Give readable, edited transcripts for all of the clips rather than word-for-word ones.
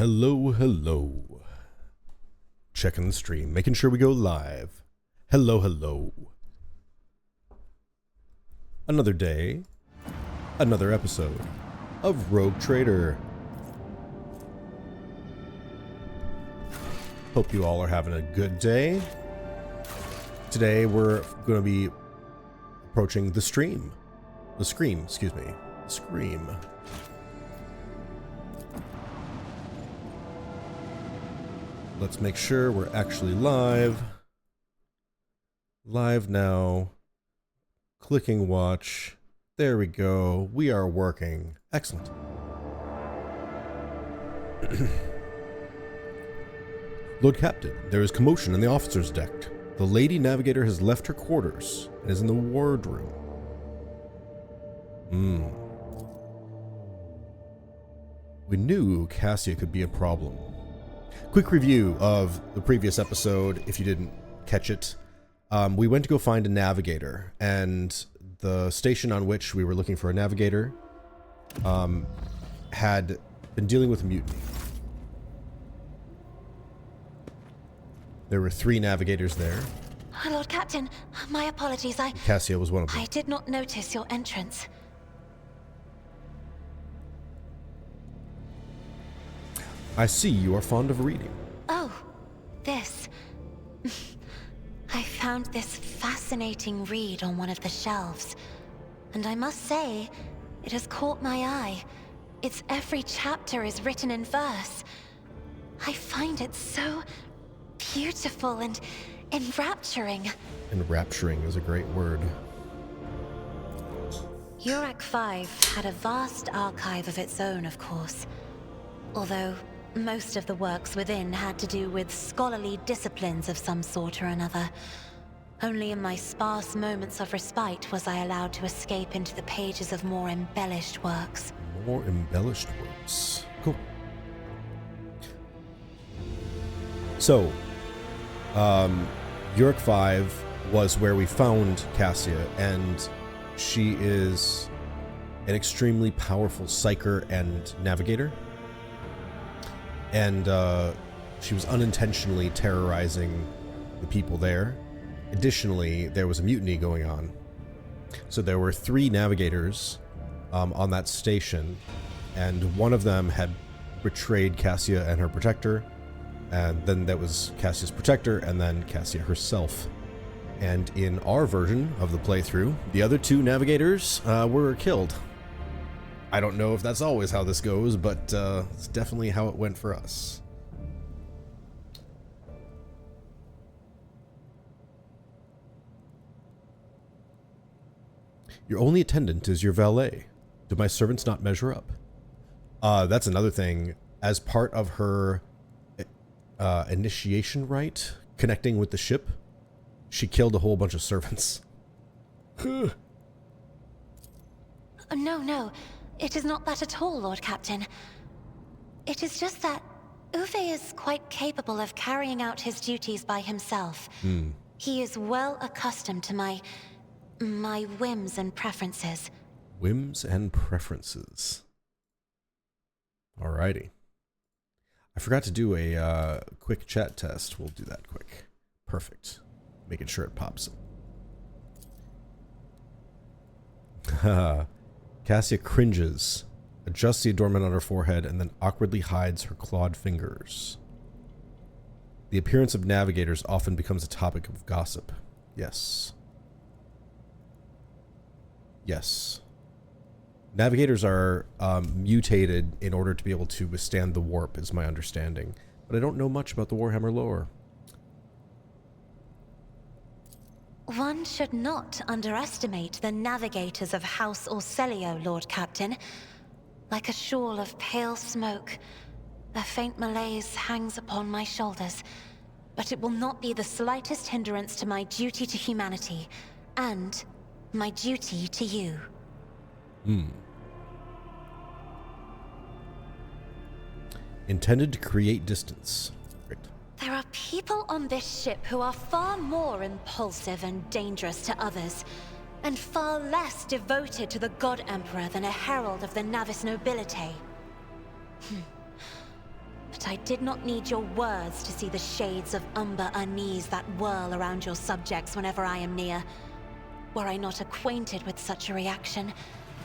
Hello, hello. Checking the stream, making sure we go live. Hello, hello. Another day, another episode of Rogue Trader. Hope you all are having a good day. Today we're going to be approaching the Scream. Scream. Let's make sure we're actually live. Live now. Clicking watch. There we go. We are working. Excellent. Lord Captain, there is commotion in the officer's deck. The Lady Navigator has left her quarters and is in the wardroom. We knew Cassia could be a problem. Quick review of the previous episode, if you didn't catch it. We went to go find a navigator, and the station on which we were looking for a navigator had been dealing with a mutiny. There were 3 navigators there. Lord Captain, my apologies. Cassia was one of them. I did not notice your entrance. I see you are fond of reading. Oh, this. I found this fascinating read on one of the shelves, and I must say, it has caught my eye. Its every chapter is written in verse. I find it so beautiful and enrapturing. Enrapturing is a great word. Owlcat 5 had a vast archive of its own, of course. Although most of the works within had to do with scholarly disciplines of some sort or another. Only in my sparse moments of respite was I allowed to escape into the pages of more embellished works. More embellished works. Cool. So, Owlcat 5 was where we found Cassia, and she is an extremely powerful psyker and navigator. And she was unintentionally terrorizing the people there. Additionally, there was a mutiny going on. So there were 3 navigators on that station, and one of them had betrayed Cassia and her protector, and then that was Cassia's protector, and then Cassia herself. And in our version of the playthrough, the other 2 navigators were killed. I don't know if that's always how this goes, but it's definitely how it went for us. Your only attendant is your valet. Do my servants not measure up? That's another thing. As part of her initiation rite, connecting with the ship, she killed a whole bunch of servants. No. It is not that at all, Lord Captain. It is just that Uwe is quite capable of carrying out his duties by himself. He is well accustomed to my whims and preferences. Whims and preferences. Alrighty. I forgot to do a quick chat test. We'll do that quick. Perfect. Making sure it pops up. Cassia cringes, adjusts the adornment on her forehead, and then awkwardly hides her clawed fingers. The appearance of navigators often becomes a topic of gossip. Yes. Yes. Navigators are mutated in order to be able to withstand the warp, is my understanding. But I don't know much about the Warhammer lore. One should not underestimate the navigators of House Orselio, Lord Captain. Like a shawl of pale smoke, a faint malaise hangs upon my shoulders, but it will not be the slightest hindrance to my duty to humanity, and my duty to you. Intended to create distance. Great. There are people on this ship who are far more impulsive and dangerous to others, and far less devoted to the God Emperor than a herald of the Navis nobility. But I did not need your words to see the shades of umber unease that whirl around your subjects whenever I am near. Were I not acquainted with such a reaction,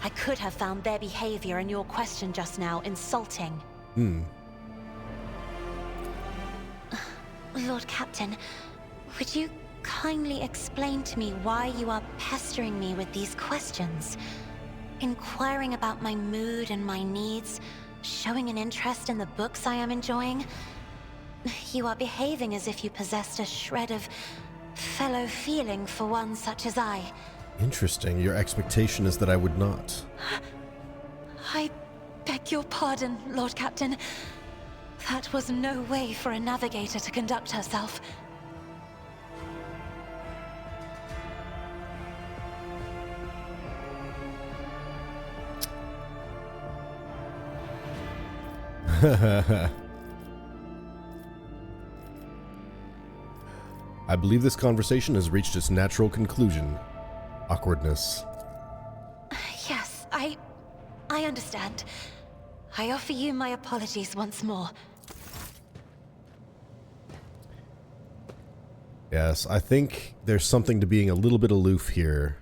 I could have found their behavior and your question just now insulting. Lord Captain, would you kindly explain to me why you are pestering me with these questions? Inquiring about my mood and my needs, showing an interest in the books I am enjoying. You are behaving as if you possessed a shred of fellow feeling for one such as I. Interesting. Your expectation is that I would not. I beg your pardon, Lord Captain. That was no way for a navigator to conduct herself. I believe this conversation has reached its natural conclusion. Awkwardness. Yes, I understand. I offer you my apologies once more. Yes, I think there's something to being a little bit aloof here.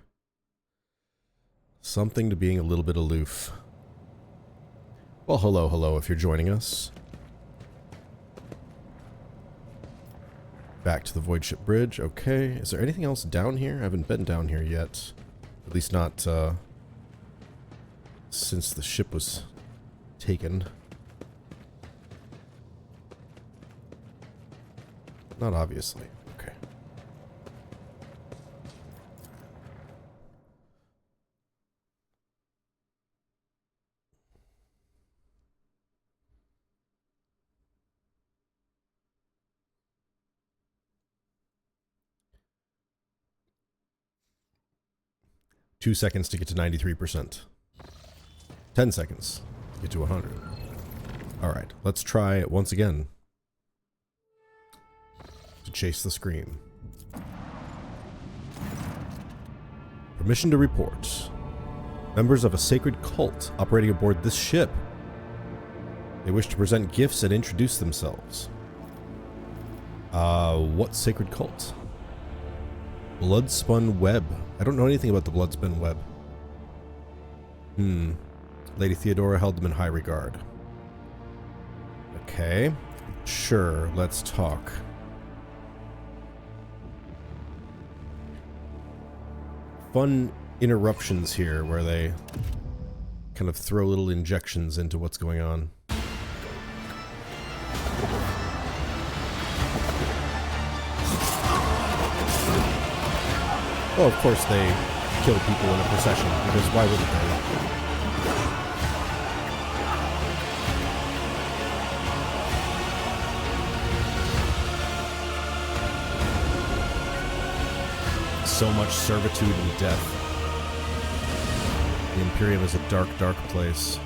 Something to being a little bit aloof. Well, hello if you're joining us. Back to the Void Ship Bridge. Okay. Is there anything else down here? I haven't been down here yet. At least not, since the ship was taken. Not obviously. Okay. Two seconds to get to 93%. 10 seconds to get to 100. Alright, let's try it once again. To chase the scream. Permission to report. Members of a sacred cult operating aboard this ship. They wish to present gifts and introduce themselves. What sacred cult? Bloodspun Web. I don't know anything about the Bloodspun Web. Lady Theodora held them in high regard. Okay. Sure, let's talk. Fun interruptions here where they kind of throw little injections into what's going on. Well, of course they kill people in a procession, because why wouldn't they? So much servitude and death. The Imperium is a dark, dark place.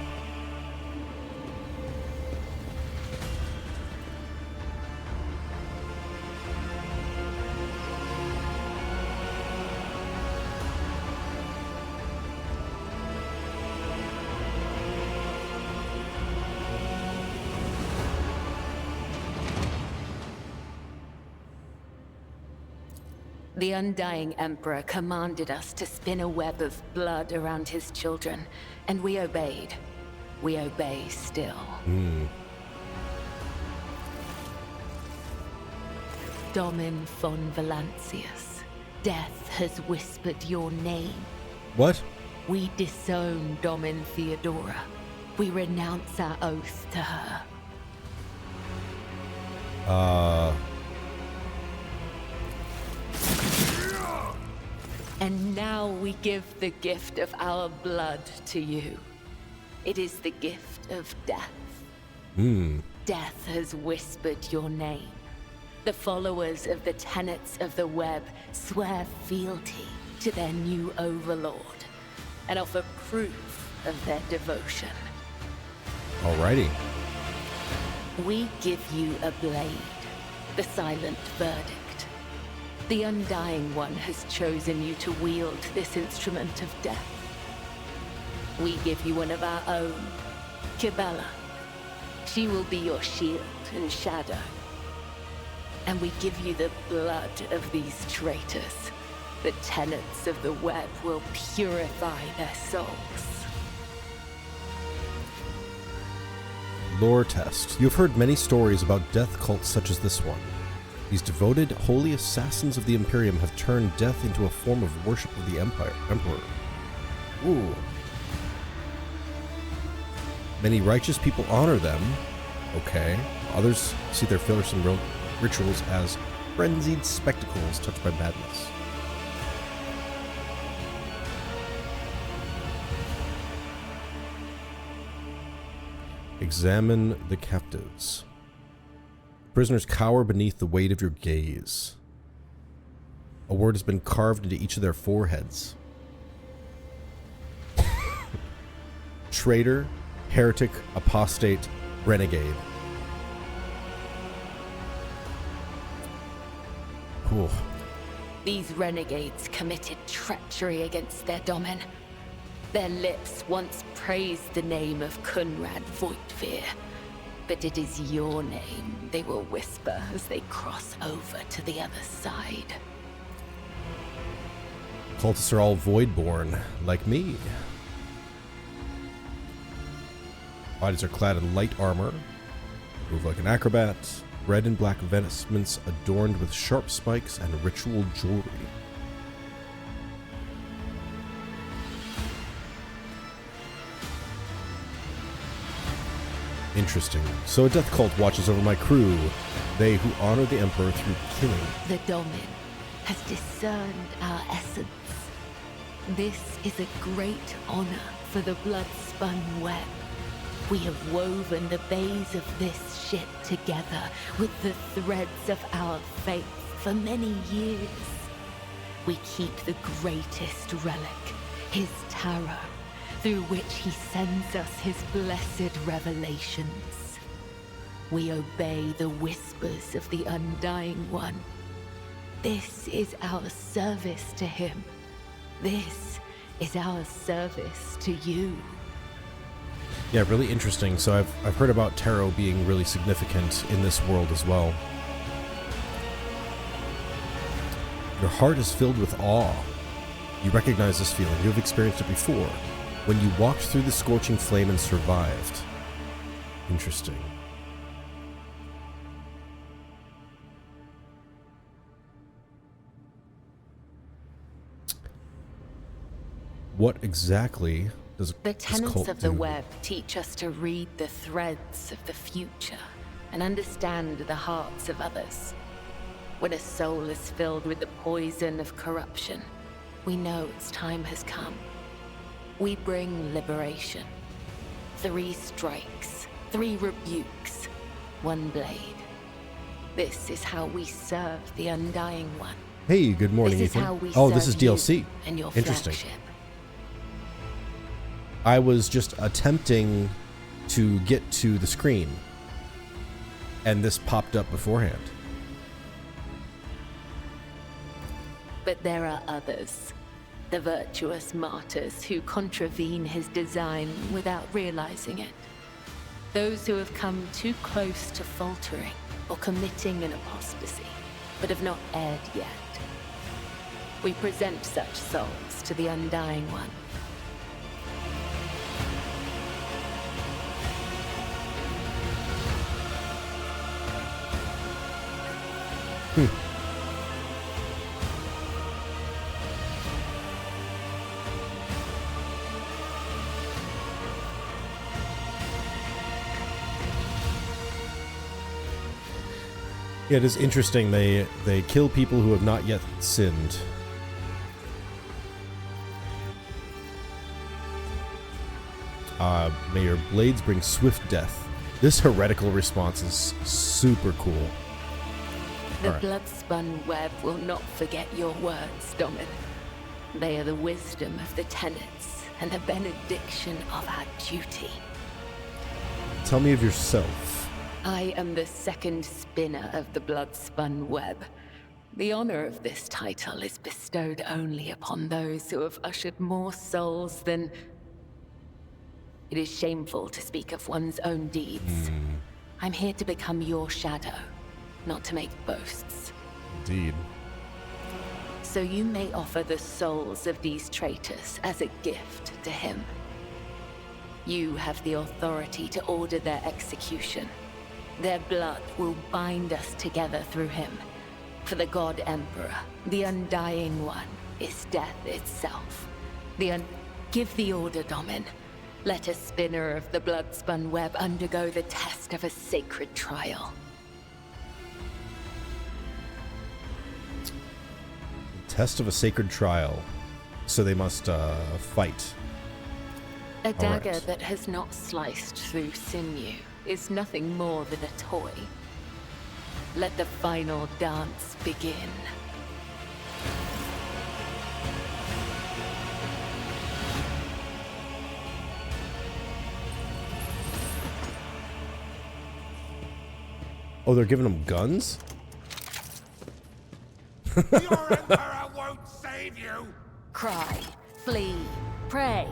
The Undying Emperor commanded us to spin a web of blood around his children, and we obeyed. We obey still. Domin von Valancius, death has whispered your name. What? We disown Domin Theodora. We renounce our oath to her. And now we give the gift of our blood to you. It is the gift of death. Death has whispered your name. The followers of the tenets of the web swear fealty to their new overlord and offer proof of their devotion. Alrighty. We give you a blade, the silent verdict. The Undying One has chosen you to wield this instrument of death. We give you one of our own, Kibella, She will be your shield and shadow. And we give you the blood of these traitors. The tenets of the web will purify their souls. Lore test. You have heard many stories about death cults such as this one. These devoted, holy assassins of the Imperium have turned death into a form of worship of the Emperor. Ooh. Many righteous people honor them. Okay. Others see their fearsome rituals as frenzied spectacles touched by madness. Examine the captives. Prisoners cower beneath the weight of your gaze. A word has been carved into each of their foreheads. Traitor, heretic, apostate, renegade. Cool. These renegades committed treachery against their domin. Their lips once praised the name of Kunrad Voigtveer, but it is your name they will whisper as they cross over to the other side. Cultists are all voidborn, like me. Bodies are clad in light armor, move like an acrobat, red and black vestments adorned with sharp spikes and ritual jewelry. Interesting. So a death cult watches over my crew, they who honor the Emperor through killing. The Domin has discerned our essence. This is a great honor for the Bloodspun Web. We have woven the bays of this ship together with the threads of our faith for many years. We keep the greatest relic, his tarot, through which he sends us his blessed revelations. We obey the whispers of the Undying One. This is our service to him. This is our service to you. Yeah, really interesting. So I've heard about tarot being really significant in this world as well. Your heart is filled with awe. You recognize this feeling. You have experienced it before. When you walked through the scorching flame and survived. Interesting. What exactly does the this tenets cult of the do? web teach us to read the threads of the future and understand the hearts of others. When a soul is filled with the poison of corruption, we know its time has come. We bring liberation. 3 strikes, 3 rebukes, 1 blade. This is how we serve the Undying One. Hey, good morning, This is Ethan. how we Oh, this is serve you DLC. and your Interesting. flagship. I was just attempting to get to the screen, and this popped up beforehand. But there are others. The virtuous martyrs who contravene his design without realizing it. Those who have come too close to faltering or committing an apostasy, but have not erred yet. We present such souls to the Undying One. Yeah, it is interesting. They kill people who have not yet sinned. May your blades bring swift death. This heretical response is super cool. The All right. Bloodspun Web will not forget your words, Domin. They are the wisdom of the tenets and the benediction of our duty. Tell me of yourself. I am the second spinner of the Bloodspun Web. The honor of this title is bestowed only upon those who have ushered more souls than... It is shameful to speak of one's own deeds. I'm here to become your shadow, not to make boasts. Indeed. So you may offer the souls of these traitors as a gift to him. You have the authority to order their execution. Their blood will bind us together through him. For the God Emperor, the Undying One, is death itself. Give the order, Domin. Let a spinner of the Bloodspun Web undergo the test of a sacred trial. Test of a sacred trial. So they must fight. A dagger that has not sliced through sinew is nothing more than a toy. Let the final dance begin. Oh, they're giving them guns? Your Emperor won't save you! Cry, flee, pray.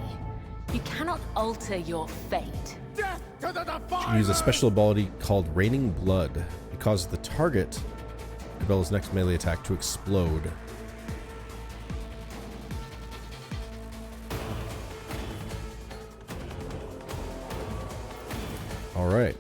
You cannot alter your fate. Death to the Defiler! Use a special ability called Raining Blood. It causes the target, Cabela's next melee attack, to explode. Alright.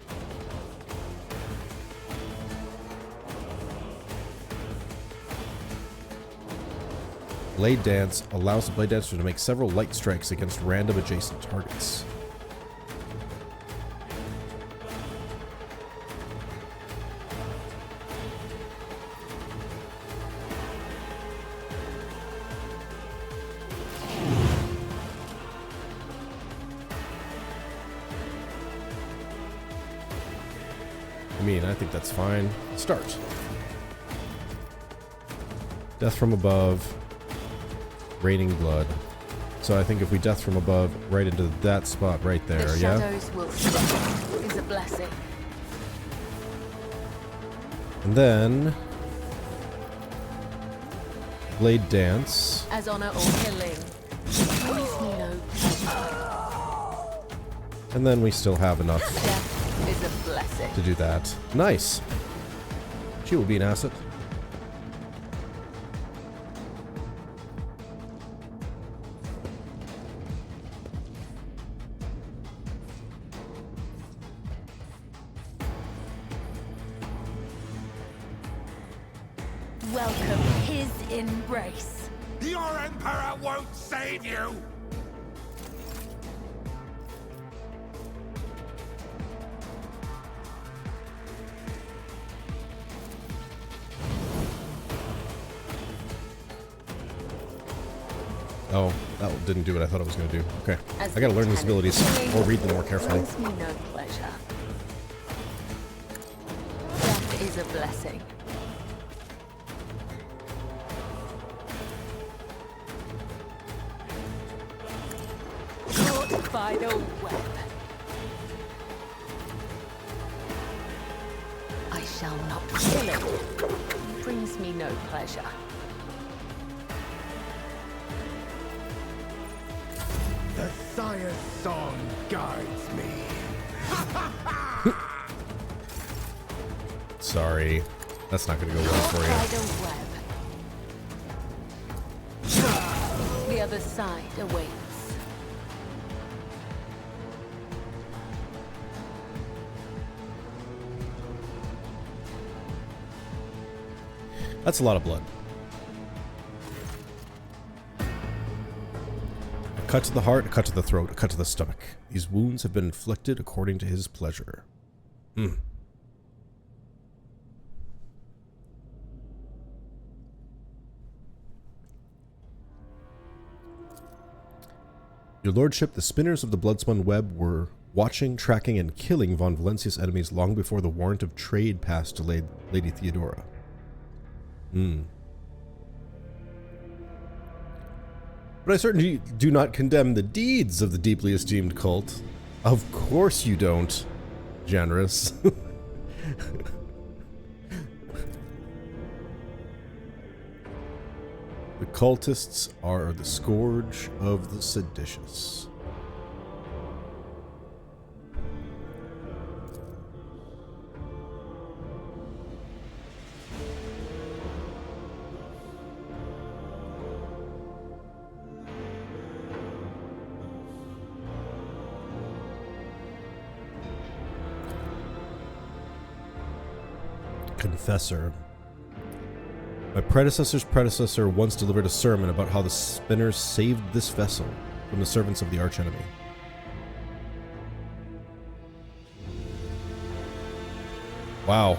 Blade Dance allows the Blade Dancer to make several light strikes against random adjacent targets. I mean, I think that's fine. Start. Death from above. Raining Blood. So I think if we death from above, right into that spot right there, The yeah? shadows will stop is a blessing. And then... Blade Dance. As honor or killing, brings me no pleasure. And then we still have enough Death is a blessing. to do that. Nice. She will be an asset. Welcome his embrace. Your Emperor won't save you! Oh, that didn't do what I thought it was going to do. Okay. As I gotta learn these lieutenant, abilities or read them more carefully. brings me no pleasure. Death is a blessing. Caught by the web. I shall not kill it. Brings me no pleasure. The Sire's song guides me. Sorry. That's not going to go well for By you. the web. The other side awaits. That's a lot of blood. A cut to the heart, a cut to the throat, a cut to the stomach. These wounds have been inflicted according to his pleasure. Your lordship, the spinners of the Bloodspun Web were watching, tracking, and killing von Valencia's enemies long before the warrant of trade passed to Lady Theodora. But I certainly do not condemn the deeds of the deeply esteemed cult. Of course you don't, Generous. The cultists are the scourge of the seditious. Confessor. My predecessor's predecessor once delivered a sermon about how the spinners saved this vessel from the servants of the archenemy. Wow.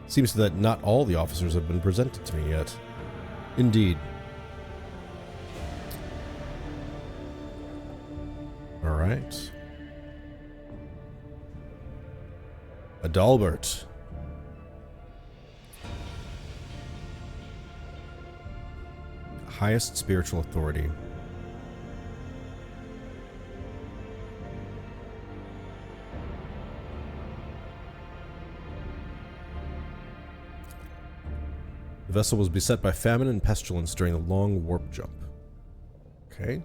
Seems that not all the officers have been presented to me yet. Indeed. All right. Adalbert. Highest spiritual authority. The vessel was beset by famine and pestilence during the long warp jump. Okay.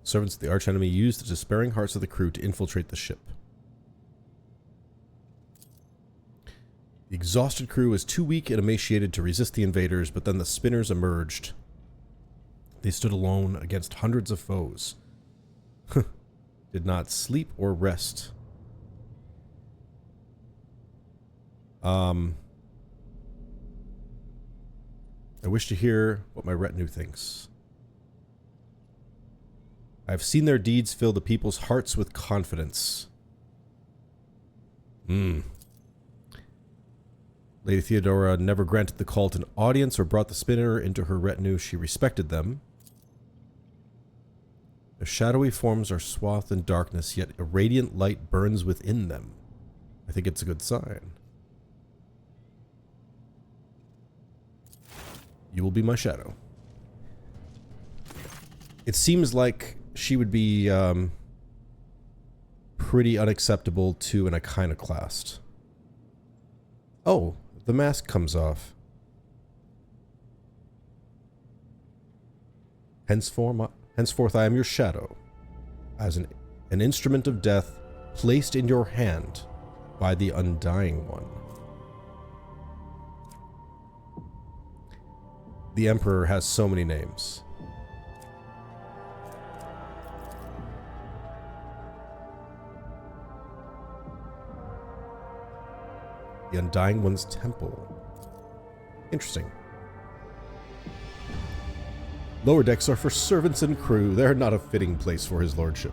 Servants of the archenemy used the despairing hearts of the crew to infiltrate the ship. The exhausted crew was too weak and emaciated to resist the invaders, but then the spinners emerged. They stood alone against hundreds of foes. Did not sleep or rest. I wish to hear what my retinue thinks. I have seen their deeds fill the people's hearts with confidence. Lady Theodora never granted the cult an audience or brought the spinner into her retinue. She respected them. Their shadowy forms are swathed in darkness, yet a radiant light burns within them. I think it's a good sign. You will be my shadow. It seems like she would be pretty unacceptable to an iconoclast. Oh, the mask comes off. Henceforth I am your shadow, as an instrument of death placed in your hand by the Undying One. The Emperor has so many names. The Undying One's temple. Interesting. Lower decks are for servants and crew. They're not a fitting place for his lordship.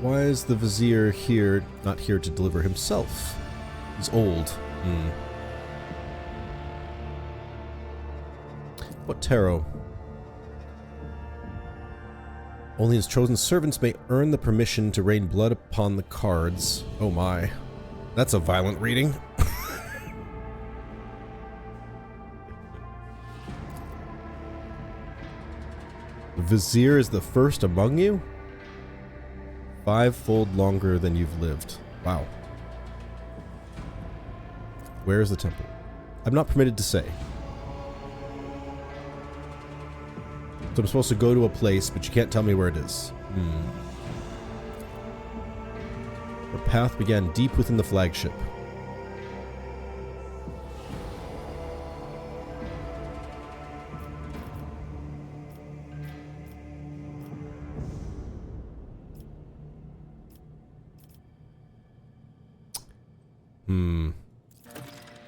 Why is the Vizier here, not here to deliver himself? He's old. What tarot? Only his chosen servants may earn the permission to rain blood upon the cards. Oh my. That's a violent reading. The Vizier is the first among you? 5-fold longer than you've lived. Wow. Where is the temple? I'm not permitted to say. So I'm supposed to go to a place, but you can't tell me where it is. The path began deep within the flagship.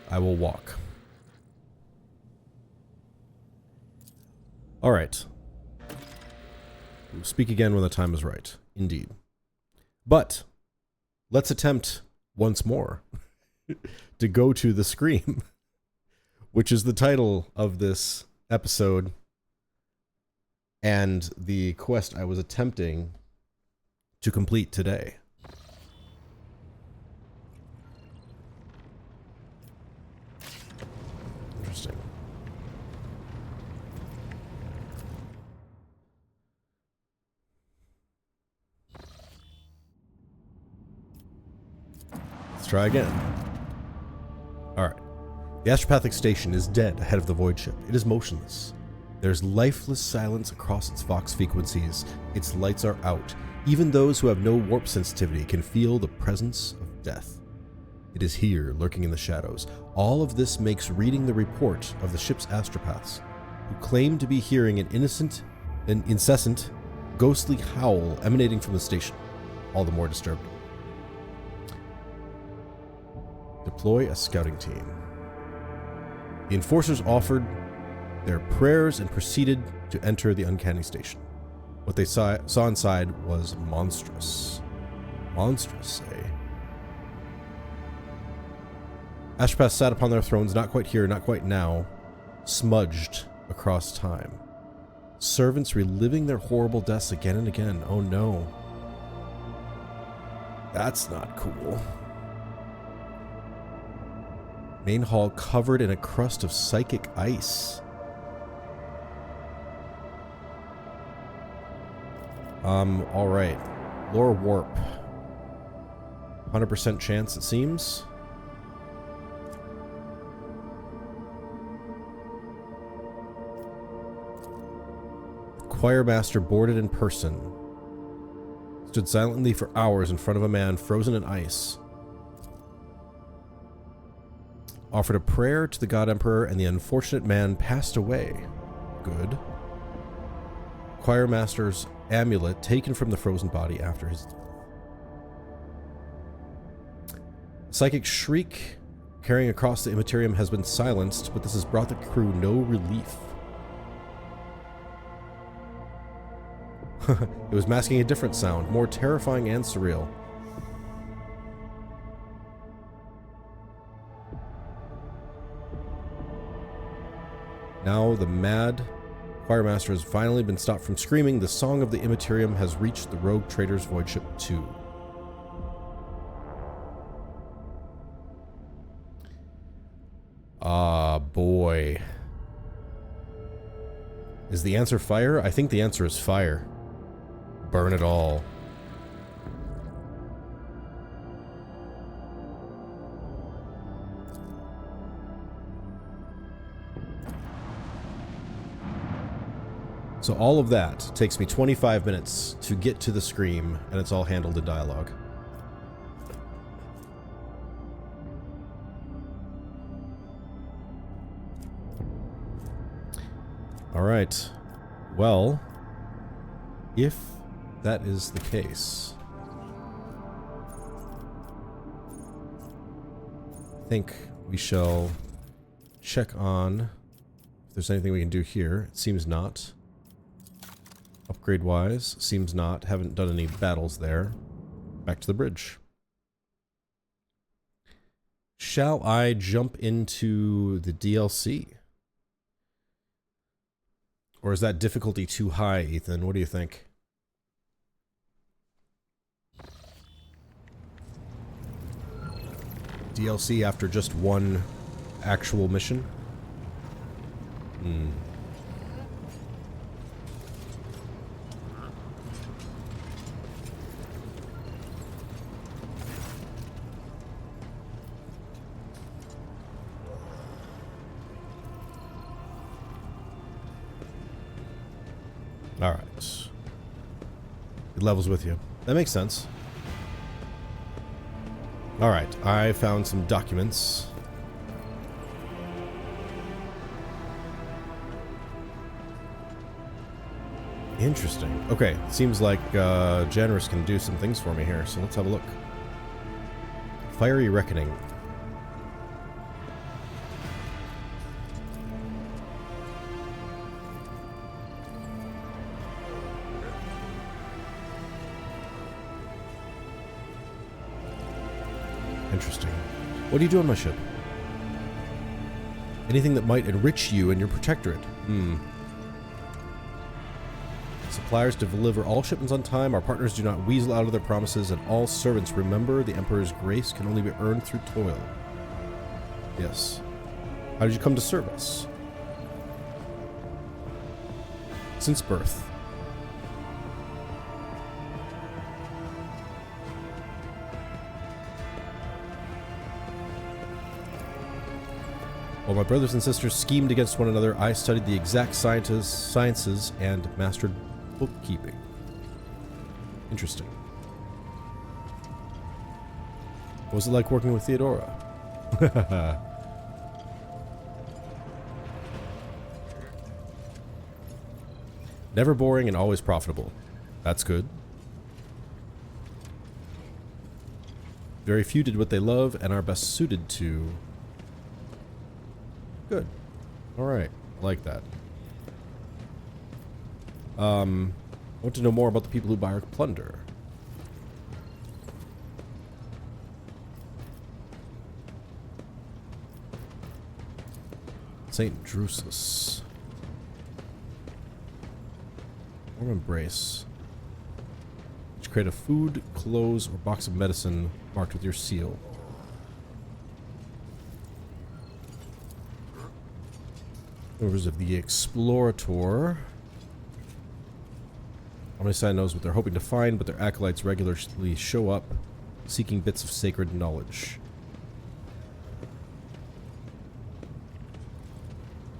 I will walk. All right. We'll speak again when the time is right. Indeed. But let's attempt once more to go to the Scream, which is the title of this episode and the quest I was attempting to complete today. Interesting. Let's try again. Alright. The Astropathic station is dead ahead of the void ship. It is motionless. There's lifeless silence across its Vox frequencies. Its lights are out. Even those who have no warp sensitivity can feel the presence of death. It is here, lurking in the shadows. All of this makes reading the report of the ship's astropaths, who claim to be hearing an incessant, ghostly howl emanating from the station, all the more disturbing. Deploy a scouting team. The enforcers offered their prayers and proceeded to enter the uncanny station. What they saw inside was monstrous. Monstrous, eh? Astropaths sat upon their thrones, not quite here, not quite now, smudged across time. Servants reliving their horrible deaths again and again. Oh no. That's not cool. Main hall covered in a crust of psychic ice. Alright. Lore warp. 100% chance, it seems. Choir master boarded in person. Stood silently for hours in front of a man frozen in ice. Offered a prayer to the God Emperor, and the unfortunate man passed away. Good. Choir master's amulet taken from the frozen body after his... Psychic shriek carrying across the immaterium has been silenced, but this has brought the crew no relief. It was masking a different sound, more terrifying and surreal. Now the mad choirmaster has finally been stopped from screaming. The song of the immaterium has reached the rogue trader's void ship too. Ah, boy. Is the answer fire? I think the answer is fire. Burn it all. So all of that takes me 25 minutes to get to the scream, and it's all handled in dialogue. All right. Well, if that is the case, I think we shall check on if there's anything we can do here. It seems not. Upgrade-wise, seems not. Haven't done any battles there. Back to the bridge. Shall I jump into the DLC? Or is that difficulty too high, Ethan? What do you think? DLC after just one actual mission? Alright. It levels with you. That makes sense. Alright, I found some documents. Interesting. Okay, seems like Janus can do some things for me here, so let's have a look. Fiery Reckoning. Interesting. What do you do on my ship? Anything that might enrich you and your protectorate. Suppliers deliver all shipments on time. Our partners do not weasel out of their promises, and all servants remember the Emperor's grace can only be earned through toil. Yes. How did you come to serve us? Since birth. While my brothers and sisters schemed against one another, I studied the exact sciences and mastered bookkeeping. Interesting. What was it like working with Theodora? Never boring and always profitable. That's good. Very few did what they love and are best suited to. Good. Alright. I like that. I want to know more about the people who buy our plunder. St. Drusus. Warm embrace. Each crate of food, clothes, or box of medicine marked with your seal. Members of the Explorator. Omnicide knows what they're hoping to find, but their acolytes regularly show up, seeking bits of sacred knowledge.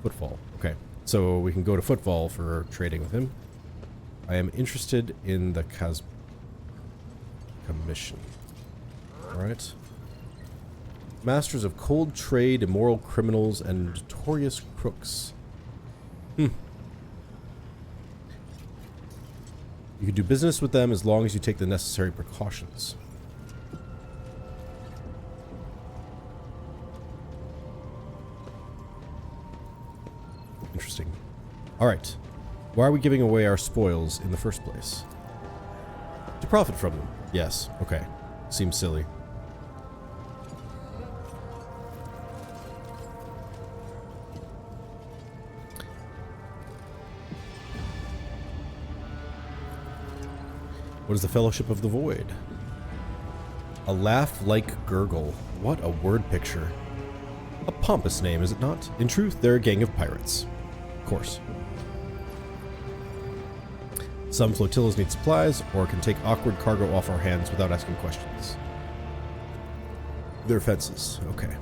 Footfall. Okay, so we can go to Footfall for trading with him. I am interested in the commission. Alright. Masters of cold trade, immoral criminals, and notorious crooks. You can do business with them as long as you take the necessary precautions. Interesting. Alright. Why are we giving away our spoils in the first place? To profit from them. Yes. Okay. Seems silly. What is the Fellowship of the Void? A laugh like gurgle. What a word picture. A pompous name, is it not? In truth, they're a gang of pirates. Of course. Some flotillas need supplies, or can take awkward cargo off our hands without asking questions. They're fences. Okay.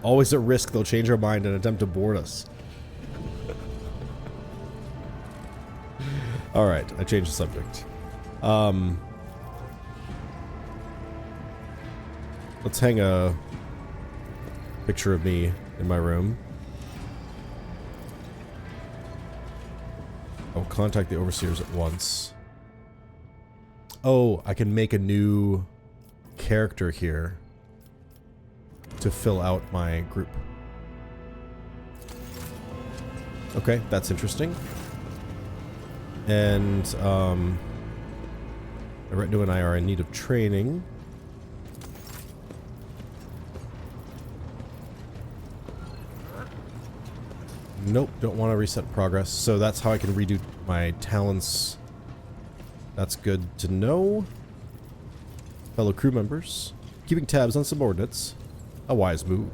Always a risk they'll change our mind and attempt to board us. Alright, I changed the subject. Let's hang a picture of me in my room. I'll contact the overseers at once. Oh, I can make a new character here to fill out my group. Okay, that's interesting. And, Retinue and I are in need of training. Nope, don't want to reset progress. So that's how I can redo my talents. That's good to know. Fellow crew members. Keeping tabs on subordinates. A wise move.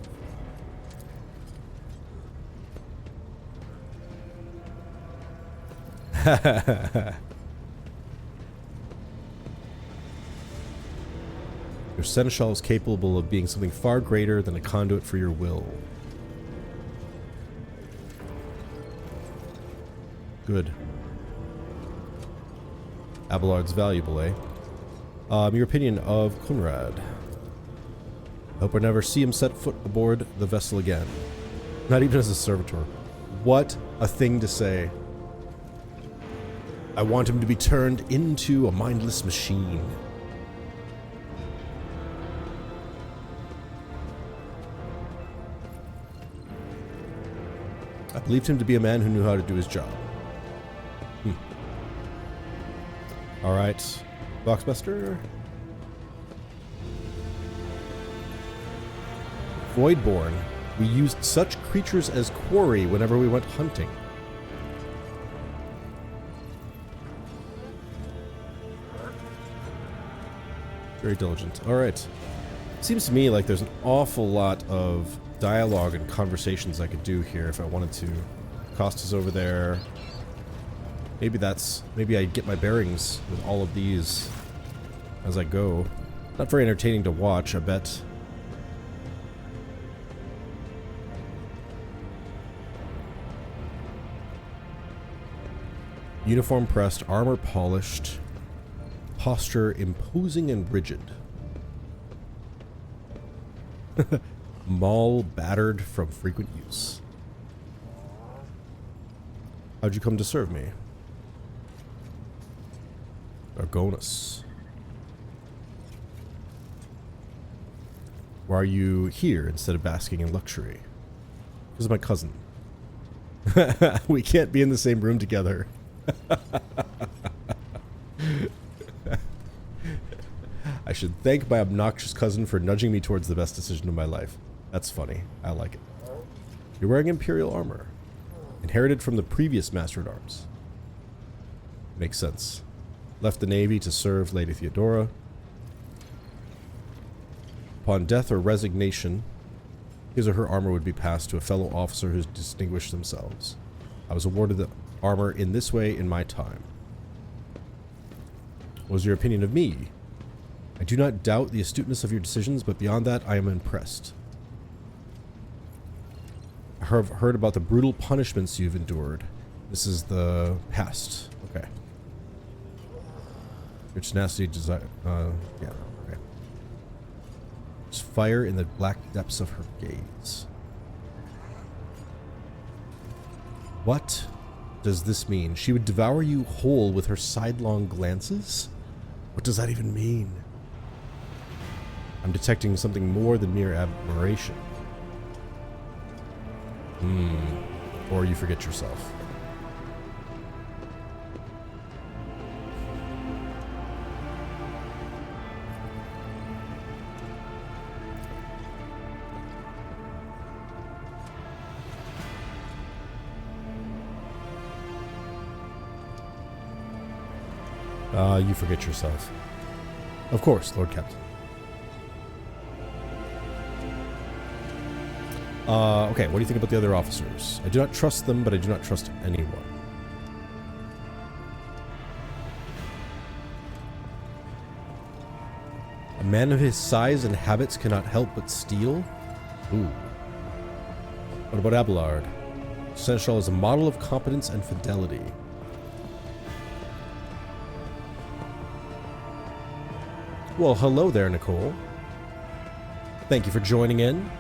Your seneschal is capable of being something far greater than a conduit for your will. Good. Abelard's valuable, eh? Your opinion of Conrad. I hope I never see him set foot aboard the vessel again. Not even as a servitor. What a thing to say. I want him to be turned into a mindless machine. I believed him to be a man who knew how to do his job. Alright. Boxbuster. Voidborn. We used such creatures as quarry whenever we went hunting. Very diligent. Alright. Seems to me like there's an awful lot of dialogue and conversations I could do here if I wanted to. Costa's over there. Maybe I'd get my bearings with all of these as I go. Not very entertaining to watch, I bet. Uniform pressed, armor polished, Posture imposing and rigid. Maul battered from frequent use. How'd you come to serve me? Argonus. Why are you here instead of basking in luxury? Because of my cousin. We can't be in the same room together. I should thank my obnoxious cousin for nudging me towards the best decision of my life. That's funny. I like it. You're wearing Imperial armor. Inherited from the previous Master at Arms. Makes sense. Left the Navy to serve Lady Theodora. Upon death or resignation, his or her armor would be passed to a fellow officer who distinguished themselves. I was awarded the armor in this way in my time. What was your opinion of me? I do not doubt the astuteness of your decisions, but beyond that, I am impressed. I have heard about the brutal punishments you've endured. This is the past. Okay. Your tenacity, desire. Yeah. Okay. There's fire in the black depths of her gaze. What does this mean? She would devour you whole with her sidelong glances? What does that even mean? I'm detecting something more than mere admiration. Or you forget yourself. You forget yourself. Of course, Lord Captain. Okay, what do you think about the other officers? I do not trust them, but I do not trust anyone. A man of his size and habits cannot help but steal? Ooh. What about Abelard? Seneschal is a model of competence and fidelity. Well, hello there, Nicole. Thank you for joining in.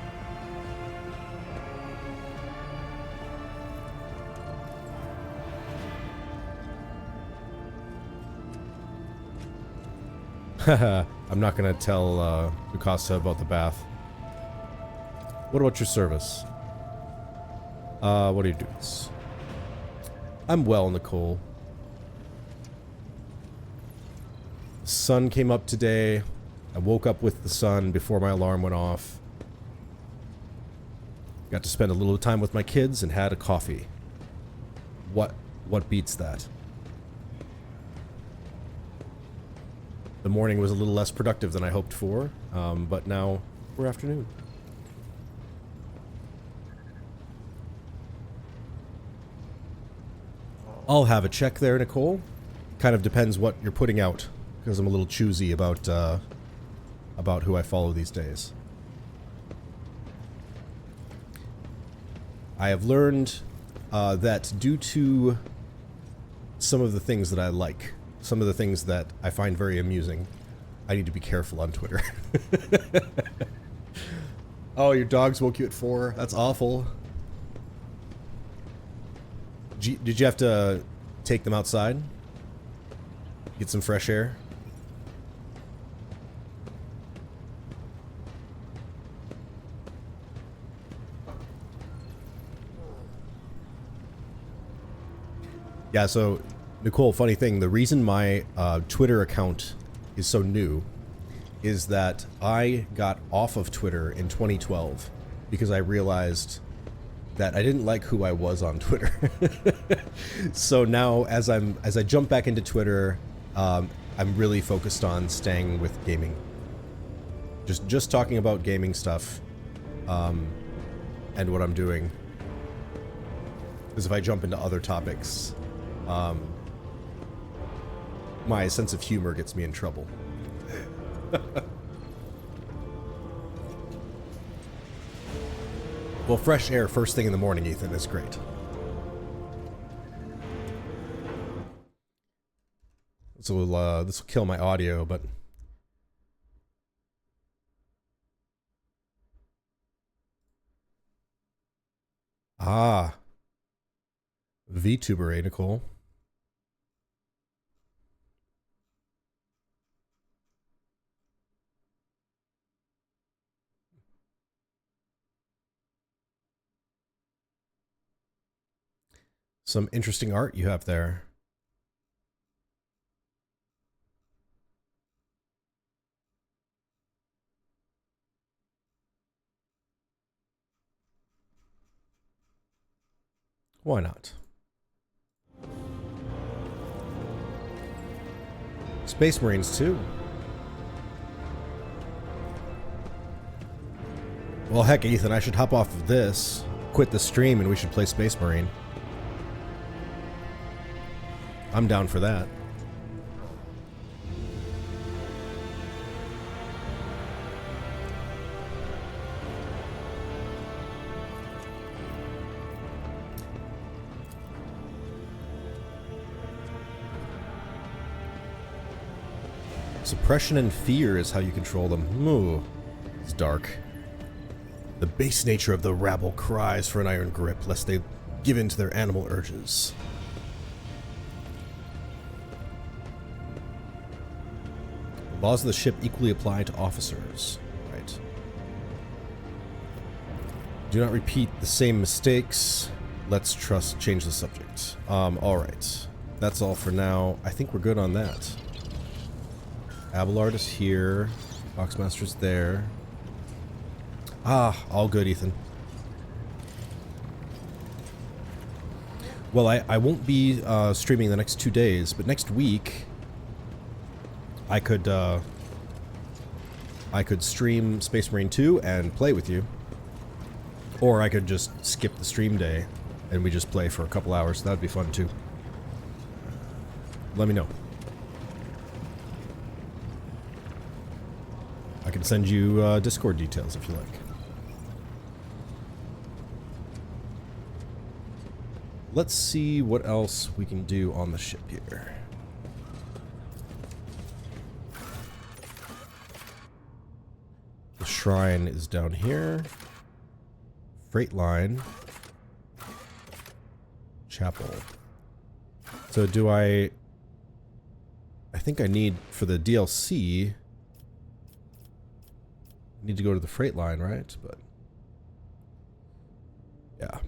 I'm not going to tell Lucasta about the bath. What about your service? What do you do? I'm well, Nicole. The sun came up today. I woke up with the sun before my alarm went off. Got to spend a little time with my kids and had a coffee. What beats that? The morning was a little less productive than I hoped for, but now we're afternoon. I'll have a check there, Nicole. Kind of depends what you're putting out, because I'm a little choosy about who I follow these days. I have learned that due to some of the things that I like, some of the things that I find very amusing, I need to be careful on Twitter. Oh, your dogs woke you at 4? That's awful. Did you have to take them outside? Get some fresh air? Yeah, so, Nicole, funny thing, the reason my Twitter account is so new is that I got off of Twitter in 2012 because I realized that I didn't like who I was on Twitter. So now, as I jump back into Twitter, I'm really focused on staying with gaming. Just talking about gaming stuff, and what I'm doing. Because if I jump into other topics, my sense of humor gets me in trouble. Well, fresh air first thing in the morning, Ethan, is great. This will kill my audio, but VTuber, Nicole. Some interesting art you have there. Why not? Space Marines too. Well, heck, Ethan, I should hop off of this, quit the stream, and we should play Space Marine. I'm down for that. Suppression and fear is how you control them. Ooh, it's dark. The base nature of the rabble cries for an iron grip, lest they give in to their animal urges. The laws of the ship equally apply to officers. Right. Do not repeat the same mistakes. Let's change the subject. Alright. That's all for now. I think we're good on that. Abelard is here. Boxmaster's there. All good, Ethan. Well, I won't be streaming the next 2 days, but next week I could stream Space Marine 2 and play with you. Or I could just skip the stream day and we just play for a couple hours. That'd be fun too. Let me know. I can send you Discord details if you like. Let's see what else we can do on the ship here. The shrine is down here. Freight line. Chapel. So do I think I need, for the DLC, I need to go to the freight line, right? But yeah.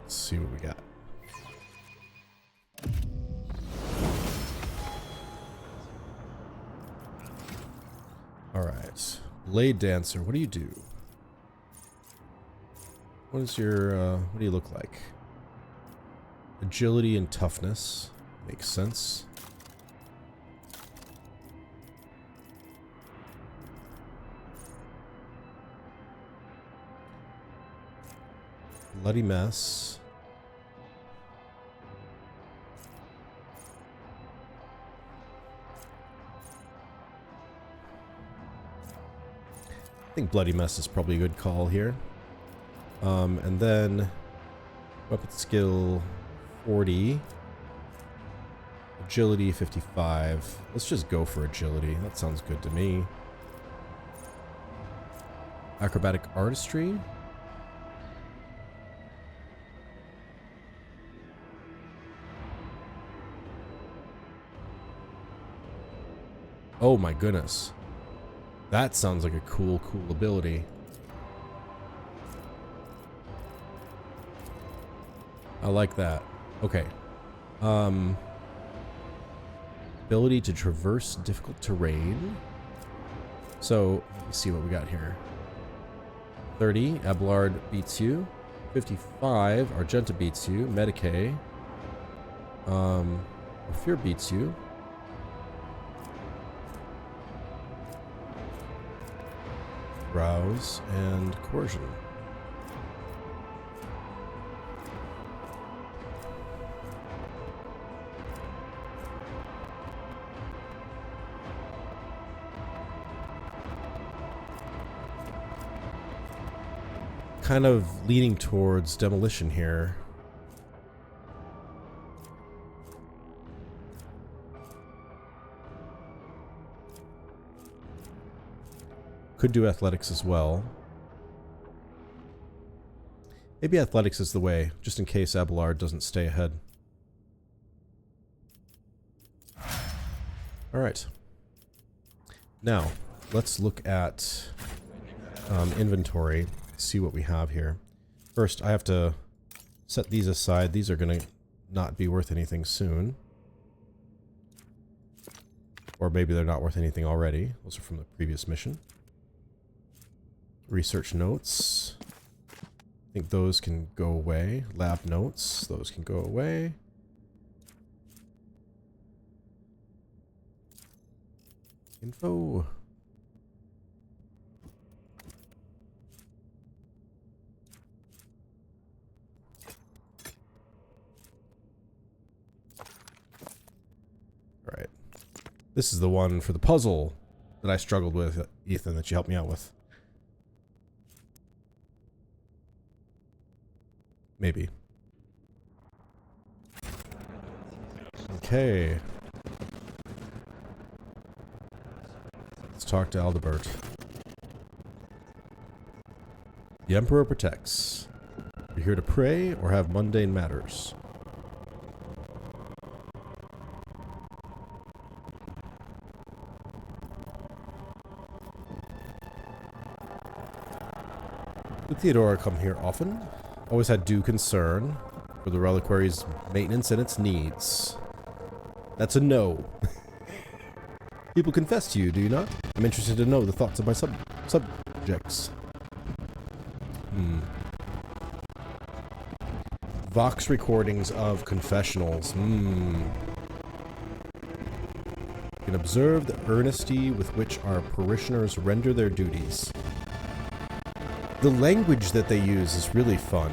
Let's see what we got. Alright. Blade Dancer, what do you do? What is your, what do you look like? Agility and toughness. Makes sense. Bloody Mess. I think Bloody Mess is probably a good call here. And then weapon skill 40. Agility 55. Let's just go for agility. That sounds good to me. Acrobatic artistry. Oh my goodness. That sounds like a cool ability. I like that. Okay. Ability to traverse difficult terrain. So, let me see what we got here. 30, Abelard beats you. 55, Argenta beats you. Medicae. Rofure beats you. Rouse and Coercion. kind of leaning towards demolition here. Could do athletics as well. Maybe athletics is the way, just in case Abelard doesn't stay ahead. Alright. Now, let's look at inventory, see what we have here. First, I have to set these aside. These are going to not be worth anything soon. Or maybe they're not worth anything already. Those are from the previous mission. Research notes. I think those can go away. Lab notes. Those can go away. Info. Alright. This is the one for the puzzle that I struggled with, Ethan, that you helped me out with. Maybe. Okay. Let's talk to Aldebert. The Emperor protects. You're here to pray or have mundane matters. Did Theodora come here often? Always had due concern for the reliquary's maintenance and its needs. That's a no. People confess to you, do you not? I'm interested to know the thoughts of my subjects. Vox recordings of confessionals. You can observe the earnesty with which our parishioners render their duties. The language that they use is really fun.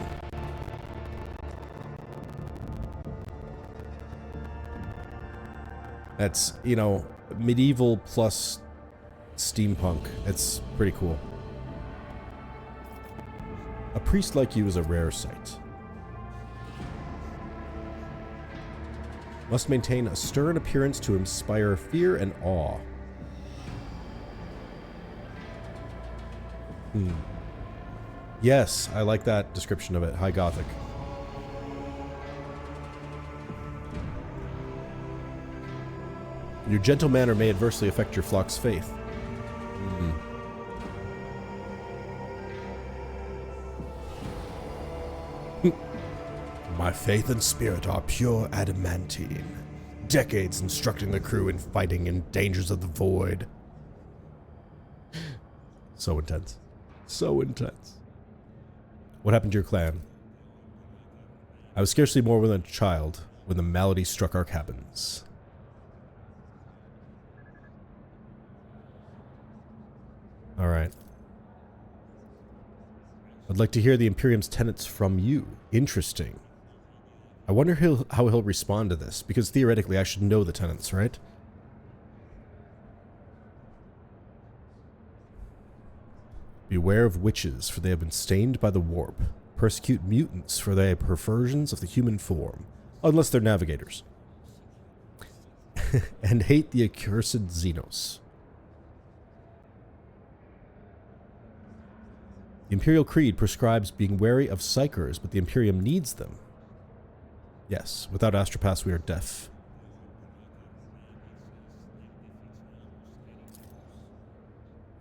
That's, you know, medieval plus steampunk. It's pretty cool. A priest like you is a rare sight. Must maintain a stern appearance to inspire fear and awe. Yes, I like that description of it. High Gothic. Your gentle manner may adversely affect your flock's faith. My faith and spirit are pure adamantine. Decades instructing the crew in fighting in dangers of the void. So intense. So intense. What happened to your clan? I was scarcely more than a child when the malady struck our cabins. Alright. I'd like to hear the Imperium's tenets from you. Interesting. I wonder how he'll respond to this, because theoretically I should know the tenets, right? Beware of witches, for they have been stained by the warp. Persecute mutants, for they have perversions of the human form. Unless they're navigators. And hate the accursed Xenos. The Imperial Creed prescribes being wary of psychers, but the Imperium needs them. Yes, without astropaths we are deaf.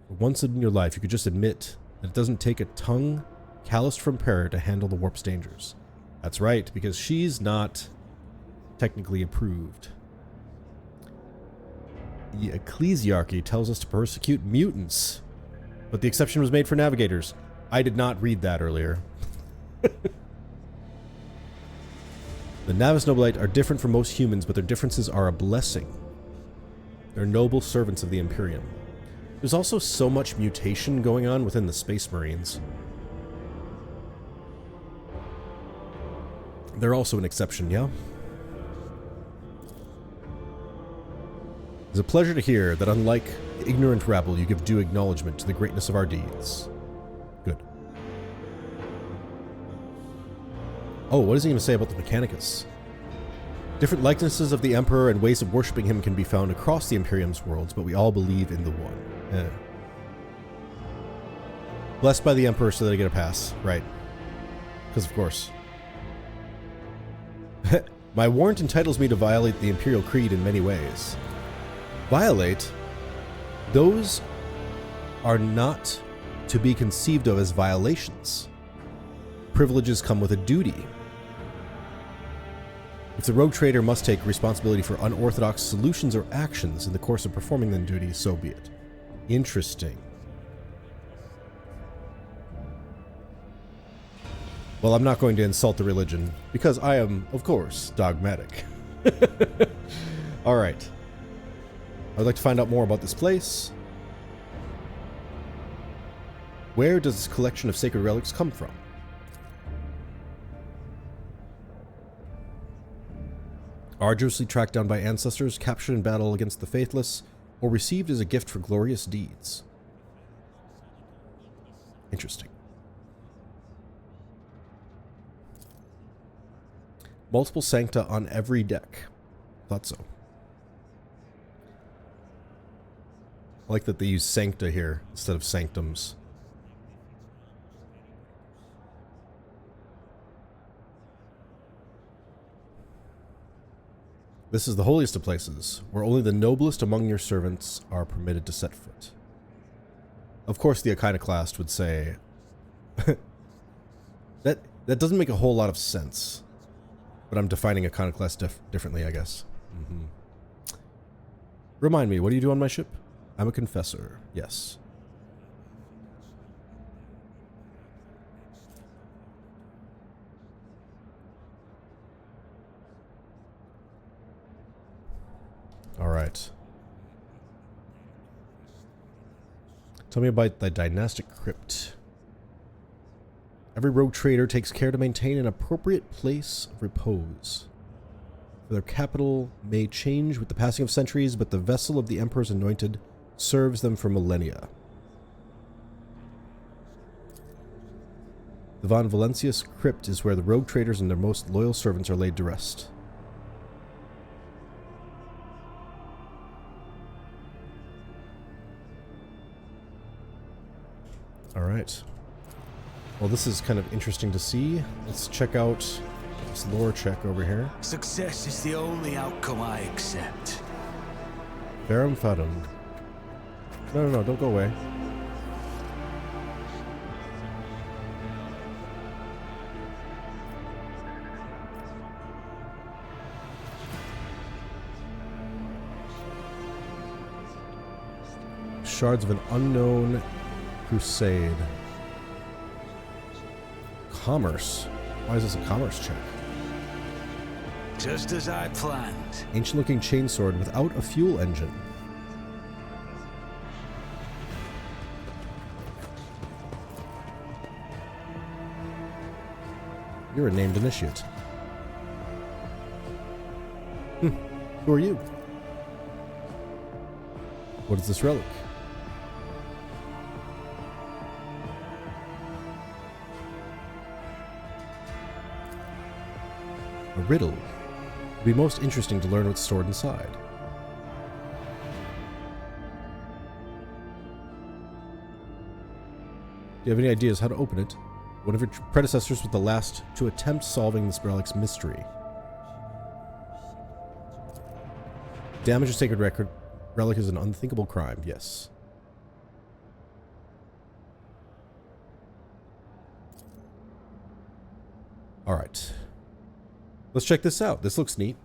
For once in your life, you could just admit that it doesn't take a tongue calloused from prayer to handle the warp's dangers. That's right, because she's not technically approved. The Ecclesiarchy tells us to persecute mutants, but the exception was made for navigators. I did not read that earlier. The Navis Nobilite are different from most humans, but their differences are a blessing. They're noble servants of the Imperium. There's also so much mutation going on within the Space Marines. They're also an exception, yeah? It's a pleasure to hear that unlike the ignorant rabble, you give due acknowledgement to the greatness of our deeds. Good. Oh, what does he even say about the Mechanicus? Different likenesses of the Emperor and ways of worshipping him can be found across the Imperium's worlds, but we all believe in the one. Blessed by the Emperor so that I get a pass. Right. Because of course. My warrant entitles me to violate the Imperial Creed in many ways. Violate? Those are not to be conceived of as violations. Privileges come with a duty. If the rogue trader must take responsibility for unorthodox solutions or actions in the course of performing the duty, so be it. Interesting. Well, I'm not going to insult the religion, because I am, of course, dogmatic. Alright. I'd like to find out more about this place. Where does this collection of sacred relics come from? Arduously tracked down by ancestors, captured in battle against the faithless, or received as a gift for glorious deeds. Interesting. Multiple sancta on every deck. Thought so. I like that they use sancta here instead of sanctums. This is the holiest of places, where only the noblest among your servants are permitted to set foot. Of course, the iconoclast would say... that doesn't make a whole lot of sense. But I'm defining iconoclast differently, I guess. Remind me, what do you do on my ship? I'm a confessor. Yes. Alright. Tell me about the dynastic crypt. Every rogue trader takes care to maintain an appropriate place of repose. For their capital may change with the passing of centuries, but the vessel of the Emperor's anointed serves them for millennia. The Von Valentius crypt is where the rogue traders and their most loyal servants are laid to rest. Alright. Well, this is kind of interesting to see. Let's check out this lore check over here. Success is the only outcome I accept. Verum Fadum. No, don't go away. Shards of an unknown crusade. Commerce. Why is this a commerce check? Just as I planned. Ancient-looking chainsword without a fuel engine. You're a named initiate. Who are you? What is this relic? A riddle. It would be most interesting to learn what's stored inside. Do you have any ideas how to open it? One of your predecessors was the last to attempt solving this relic's mystery. Damage a sacred relic is an unthinkable crime, yes. Alright. Let's check this out. This looks neat.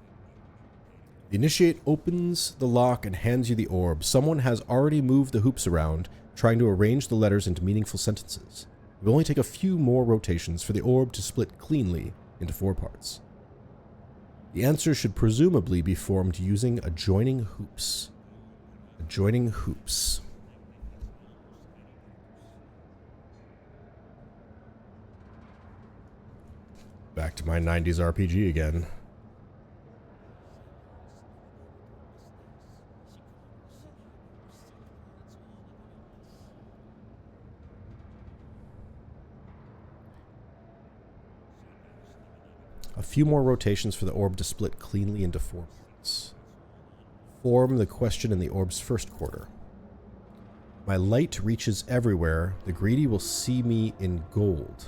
The initiate opens the lock and hands you the orb. Someone has already moved the hoops around, trying to arrange the letters into meaningful sentences. It will only take a few more rotations for the orb to split cleanly into 4 parts. The answer should presumably be formed using adjoining hoops. Adjoining hoops. Back to my 90s RPG again. A few more rotations for the orb to split cleanly into 4 parts. Form the question in the orb's first quarter. My light reaches everywhere. The greedy will see me in gold.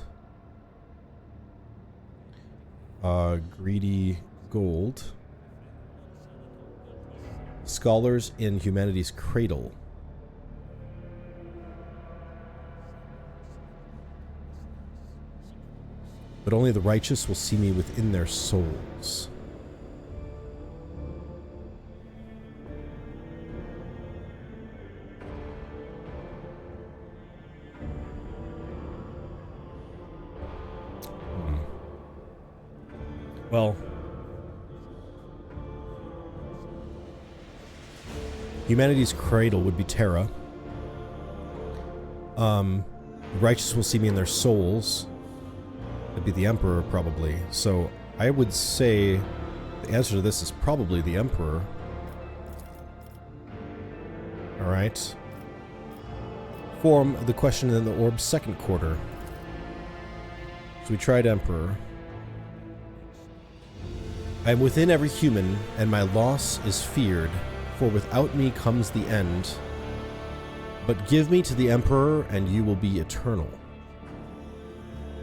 Greedy gold. Scholars in humanity's cradle. But only the righteous will see me within their souls. Well, humanity's cradle would be Terra. The righteous will see me in their souls. That'd be the Emperor, probably. So I would say the answer to this is probably the Emperor. Alright. Form the question in the orb's second quarter. So we tried Emperor. I am within every human, and my loss is feared, for without me comes the end. But give me to the Emperor, and you will be eternal.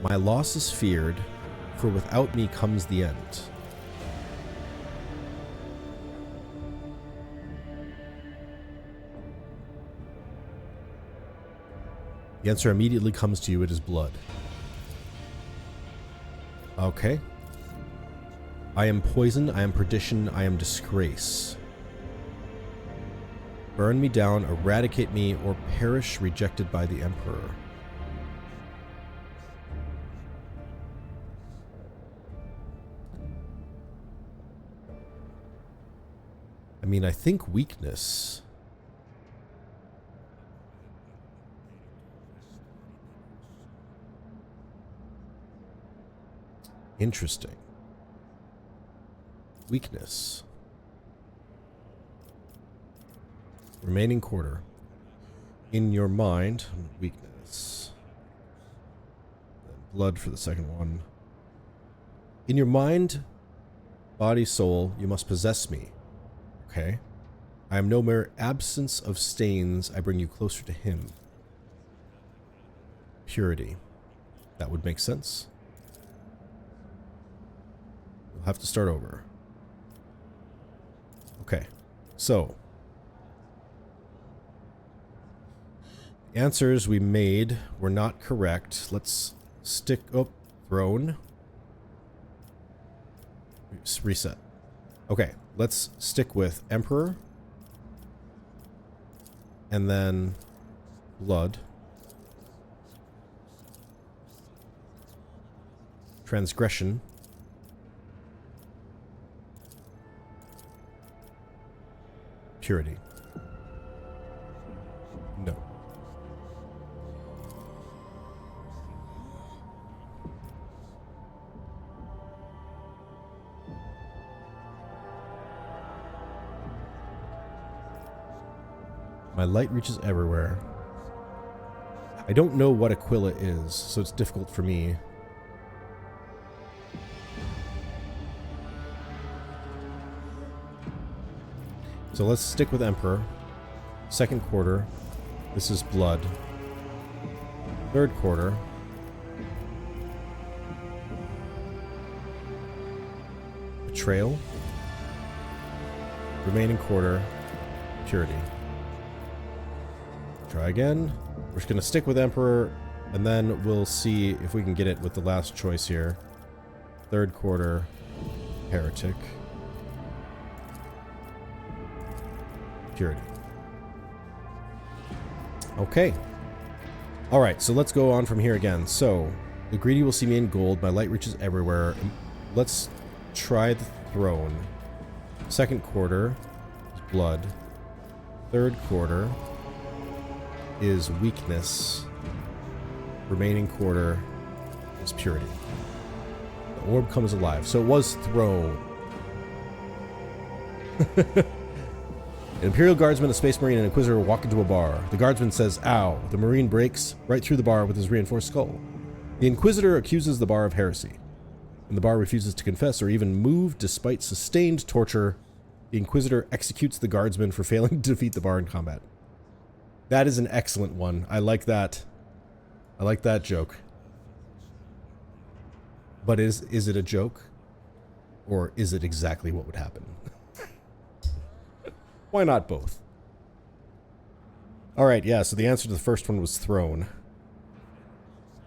My loss is feared, for without me comes the end. The answer immediately comes to you, it is blood. Okay. I am poison, I am perdition, I am disgrace. Burn me down, eradicate me, or perish rejected by the Emperor. I mean, I think weakness. Interesting. Weakness. Remaining quarter. In your mind, weakness. Then blood for the second one. In your mind, body, soul, you must possess me. Okay. I am no mere absence of stains. I bring you closer to him. Purity. That would make sense. We'll have to start over. Okay. So. The answers we made were not correct. Let's stick up. Throne. Reset. Okay. Let's stick with Emperor. And then blood. Transgression. Purity. No. My light reaches everywhere. I don't know what Aquila is, so it's difficult for me. So let's stick with Emperor. Second quarter. This is blood. Third quarter. Betrayal. Remaining quarter. Purity. Try again. We're just going to stick with Emperor, and then we'll see if we can get it with the last choice here. Third quarter. Heretic. Purity. Okay. Alright, so let's go on from here again. So, the greedy will see me in gold. My light reaches everywhere. Let's try the throne. Second quarter is blood. Third quarter is weakness. Remaining quarter is purity. The orb comes alive. So it was throne. An Imperial Guardsman, a Space Marine, and an Inquisitor walk into a bar. The Guardsman says, "Ow." The Marine breaks right through the bar with his reinforced skull. The Inquisitor accuses the bar of heresy. The When the bar refuses to confess or even move despite sustained torture, the Inquisitor executes the guardsman for failing to defeat the bar in combat. That is an excellent one. I like that. I like that joke. But is it a joke? Or is it exactly what would happen? Why not both? Alright, yeah, so the answer to the first one was throne.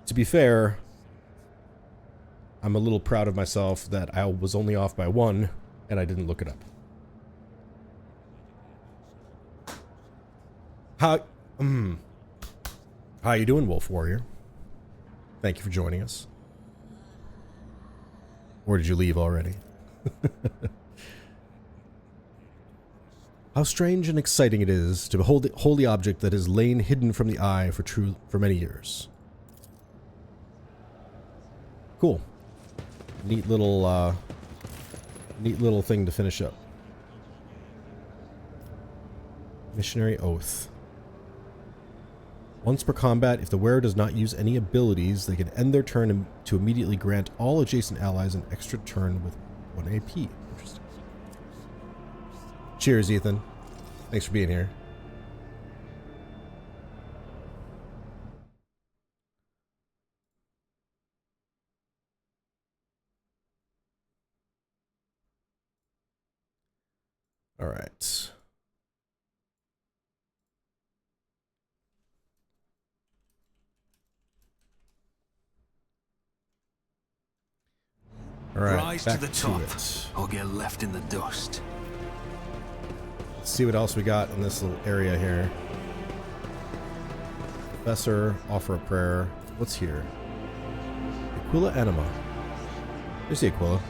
To be fair, I'm a little proud of myself that I was only off by one, and I didn't look it up. How you doing, Wolf Warrior? Thank you for joining us. Or did you leave already? How strange and exciting it is to behold the holy object that has lain hidden from the eye for many years. Cool. Neat little thing to finish up. Missionary Oath. Once per combat, if the wearer does not use any abilities, they can end their turn to immediately grant all adjacent allies an extra turn with 1 AP. Interesting. Cheers, Ethan. Thanks for being here. All right. All right, Rise back to the top, it. or get left in the dust. Let's see what else we got in this little area here. Professor, offer a prayer. What's here? Aquila Anima. There's the Aquila.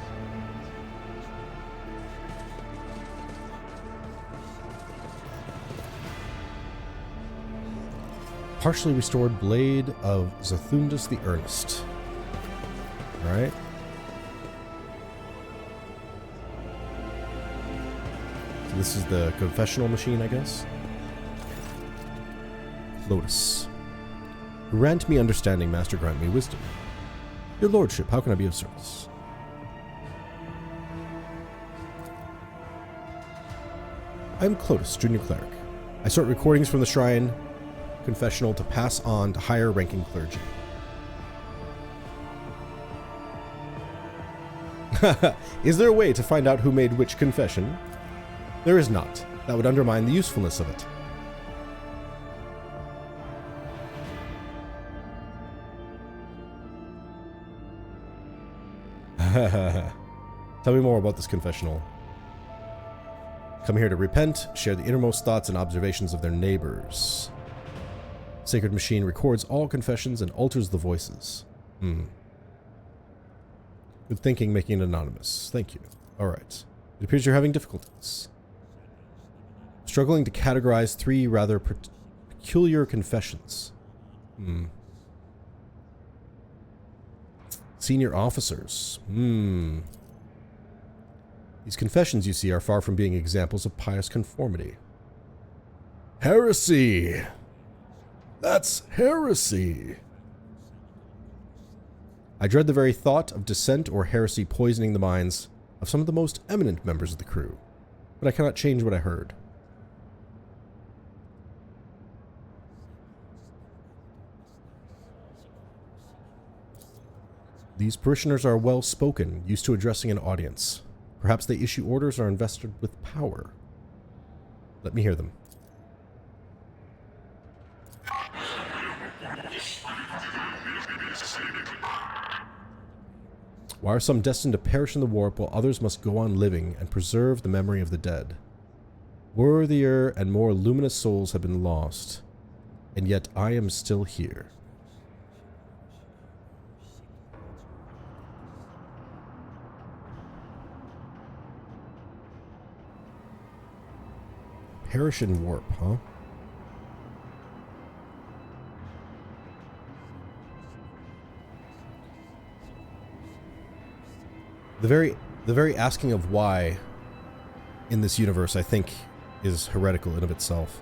Partially restored Blade of Zathundus the Earnest. Alright. So this is the confessional machine, I guess. Lotus. Grant me understanding, Master, grant me wisdom. Your Lordship, how can I be of service? I am Clotus, Junior Cleric. I sort recordings from the Shrine confessional to pass on to higher ranking clergy. Is there a way to find out who made which confession? There is not. That would undermine the usefulness of it. Tell me more about this confessional. Come here to repent, share the innermost thoughts and observations of their neighbors. Sacred machine records all confessions and alters the voices. Good thinking, making it anonymous. Thank you. Alright. It appears you're having difficulties. Struggling to categorize 3 rather peculiar confessions. Senior officers. These confessions, you see, are far from being examples of pious conformity. Heresy! That's heresy! I dread the very thought of dissent or heresy poisoning the minds of some of the most eminent members of the crew, but I cannot change what I heard. These parishioners are well-spoken, used to addressing an audience. Perhaps they issue orders or are invested with power. Let me hear them. Why are some destined to perish in the warp while others must go on living and preserve the memory of the dead? Worthier and more luminous souls have been lost, and yet I am still here. Perish in warp, huh? The very asking of why in this universe, I think, is heretical in of itself.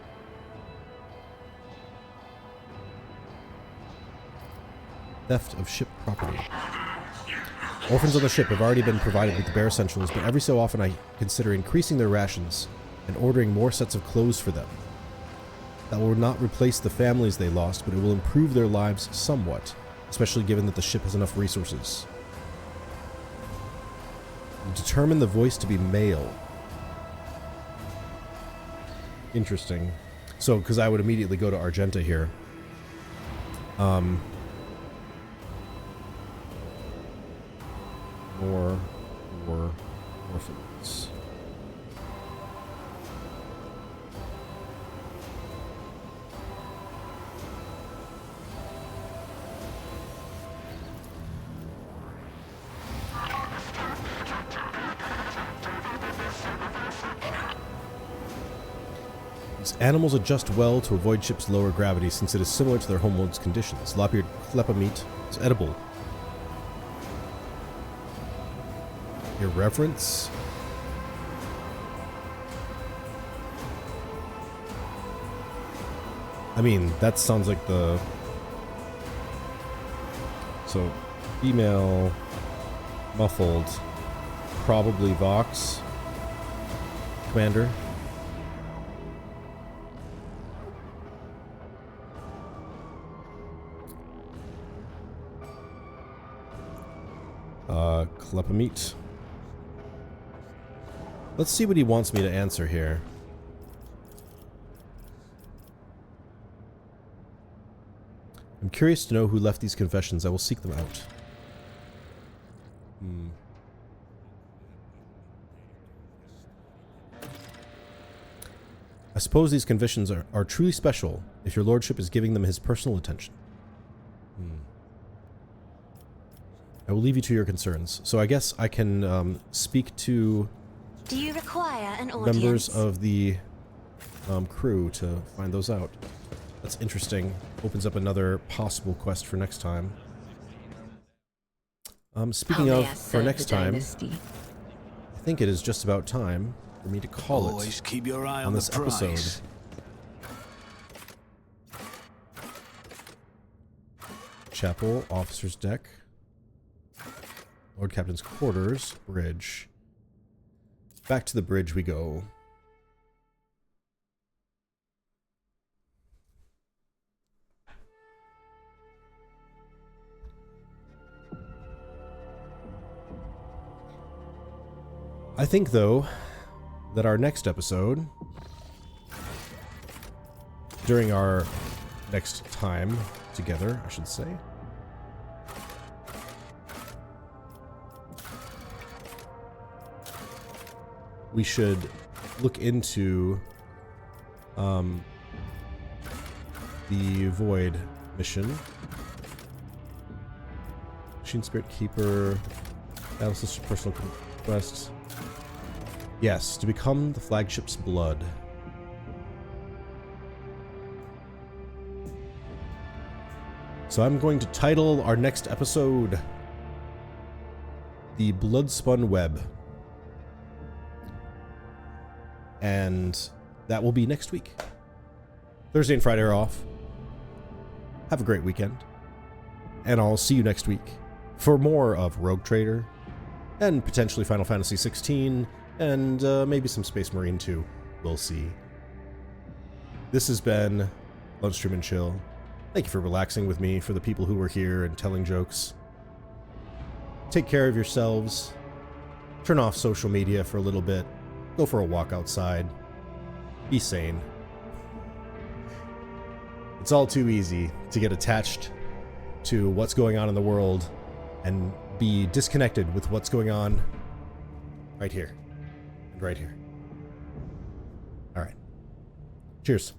Theft of ship property. Orphans on the ship have already been provided with the bare essentials, but every so often I consider increasing their rations and ordering more sets of clothes for them. That will not replace the families they lost, but it will improve their lives somewhat, especially given that the ship has enough resources. Determine the voice to be male. Interesting. So, because I would immediately go to Argenta here. More orphans. These animals adjust well to avoid ship's lower gravity since it is similar to their homeworld's conditions. Lop-eared kleppa meat is edible. Irreverence? I mean, that sounds like the... So, female, muffled, probably Vox, Commander. Kleppa meat. Let's see what he wants me to answer here. I'm curious to know who left these confessions. I will seek them out. I suppose these confessions are truly special if your lordship is giving them his personal attention. I will leave you to your concerns. So I guess I can speak to... Do you require an audience? Members of the crew to find those out. That's interesting. Opens up another possible quest for next time. Speaking of, for next time, I think it is just about time for me to call Always it keep your eye on this episode. Chapel, officer's deck, Lord Captain's quarters, bridge. Back to the bridge we go. I think, though, that our next episode, during our next time together, I should say, we should look into the Void mission. Machine Spirit Keeper, Battle Sister Personal Quest. Yes, to become the flagship's blood. So I'm going to title our next episode The Bloodspun Web. And that will be next week. Thursday and Friday are off. Have a great weekend. And I'll see you next week for more of Rogue Trader and potentially Final Fantasy 16 and maybe some Space Marine 2. We'll see. This has been Lunchstream and Chill. Thank you for relaxing with me, for the people who were here and telling jokes. Take care of yourselves. Turn off social media for a little bit. Go for a walk outside. Be sane. It's all too easy to get attached to what's going on in the world and be disconnected with what's going on right here and right here. All right. Cheers.